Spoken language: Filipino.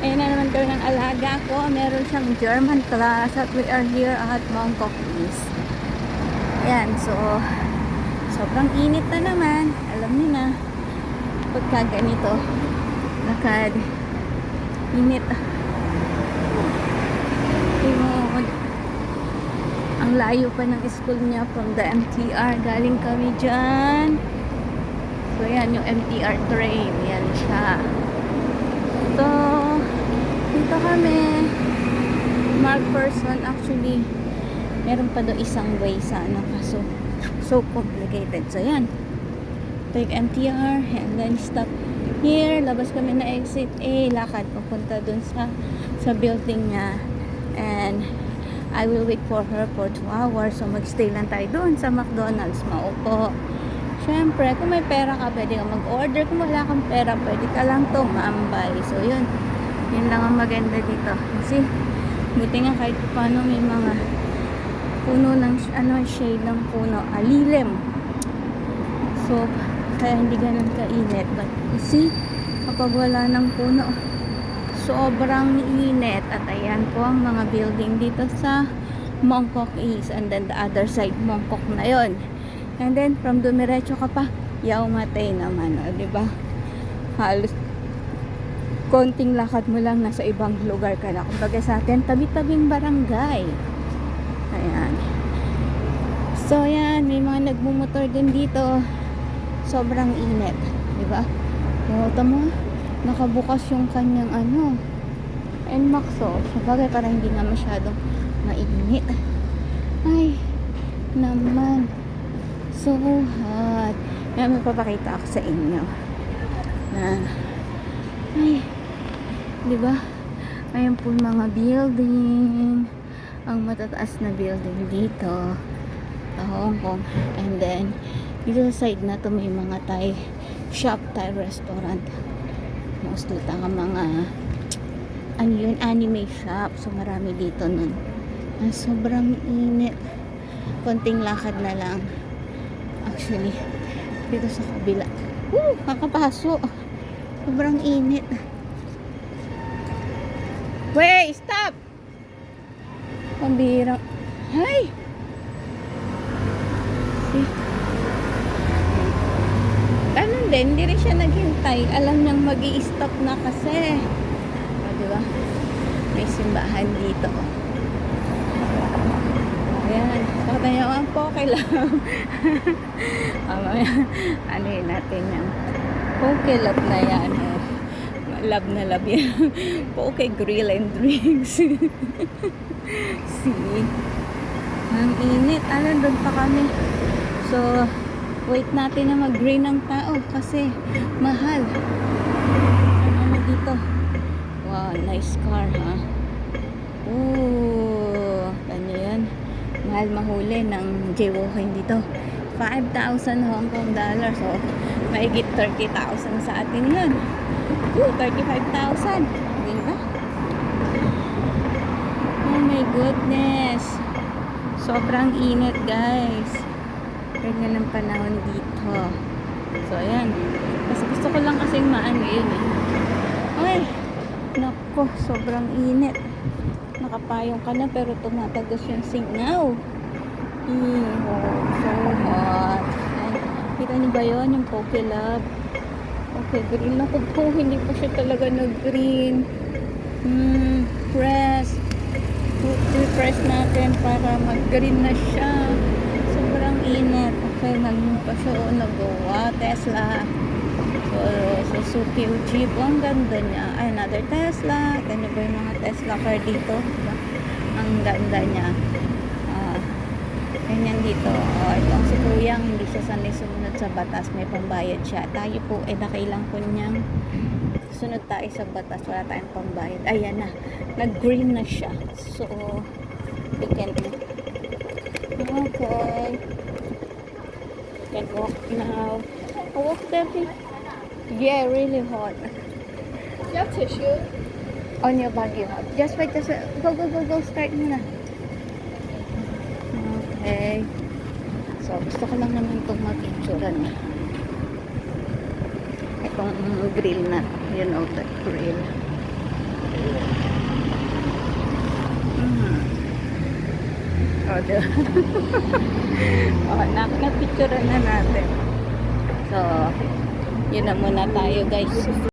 Ayun na naman daw ng alaga ko. Meron siyang German class at we are here at Mongkok East. Ayan, so sobrang init na naman. Alam niyo na, pagka ganito, lakad, init. Yun, ang layo pa ng school niya from the MTR. Galing kami dyan. So, yan yung MTR train. Yan siya. So, dito kami. McPherson actually. Meron pa do isang way sana. Kaso, so complicated. So, yan. Take MTR and then stop here. Labas kami na exit A. Lakad papunta dun sa building niya. And I will wait for her for 2 hours. So, magstay lang tayo doon sa McDonald's. Maupo. Siyempre, kung may pera ka, pwede ka mag-order. Kung wala kang pera, pwede ka lang tumambay. So, yun. Yun lang ang maganda dito. Kasi, buti nga kahit paano may mga puno ng, shade ng puno. Lilim. So, kaya hindi ganun kainit. But, you see, kapag wala ng puno, sobrang init. At ayan po ang mga building dito sa Mongkok East. And then the other side, Mongkok na yon. And then from dumiretso ka pa, Yau Ma Tei naman. O, diba? Halos konting lakad mo lang, nasa ibang lugar ka na. Kumbaga sa atin, tabi-tabing barangay. Ayan. So, ayan. May mga nagmumotor din dito. Sobrang init. Diba? Ito mo, nakabukas yung kanyang NMAX. So, sabagay parang hindi nga masyadong mainit. Ay, naman. So hot. Kaya may papakita ako sa inyo. Na, ay, diba? Ayan po mga building. Ang matataas na building dito sa Hong Kong. And then, dito sa side na to may mga Thai shop, Thai restaurant. Mostly tanga mga anime shop. So marami dito nun. Sobrang init. Konting lakad na lang. Actually, dito sa kabila. Kakapaso. Sobrang init. Wait, stop! Pambira. Hay! See? Ganun din, hindi rin siya naghintay. Alam niyang mag-i-stop na kasi. Diba? May simbahan dito. Ayan. Pakita niyo ang Poke Love. Ano yun natin yung Poke Love na yan. Love na love yan. Poke Grill and Drinks. See? Ang init. Doon pa kami. So, wait natin na mag-green ang tao kasi mahal. Ano dito? Wow, nice car, ha? Ooh, ano yan? Mahal mahuli ng jaywalking dito. 5,000 Hong Kong dollars. So, maigit 30,000 sa atin yun. 35,000. Diba? Oh my goodness. Sobrang init, guys. Ganyan ang panahon dito. So, ayan. Kasi gusto ko lang kasing maano yun eh. Ay, nako, sobrang init. Nakapayong ka na pero tumatagos yung singaw. So hot. Ay, kita niyo ba yun? Yung Poke Love. Okay, green na po. Hindi po siya talaga nag-green. Press. I-press natin para mag-green na siya. Sobrang init. Okay, nagmumpa siya o nagawa. Tesla. So, Suzuki Jeep. Ang ganda niya. Ay, another Tesla. Ganyan ba yung mga Tesla car dito? Diba? Ang ganda niya. Ganyan dito. Itong si Kuyang, hindi siya sanay sumunod sa batas. May pambayad siya. Tayo po, nakailang po niyang sunod tayo sa batas. Wala tayong pambayad. Ayan na. Nag-green na siya. So, we can okay. Can walk now. Walk there. Yeah, really hot. You have tissue? On your bag you have. Just wait. Just wait. Go. Start muna. Okay. So, gusto ko lang naman itong mapicturean. Itong grill na. Yun o, that grill. O, diba? O, na-picture na natin. So, yun na muna tayo guys.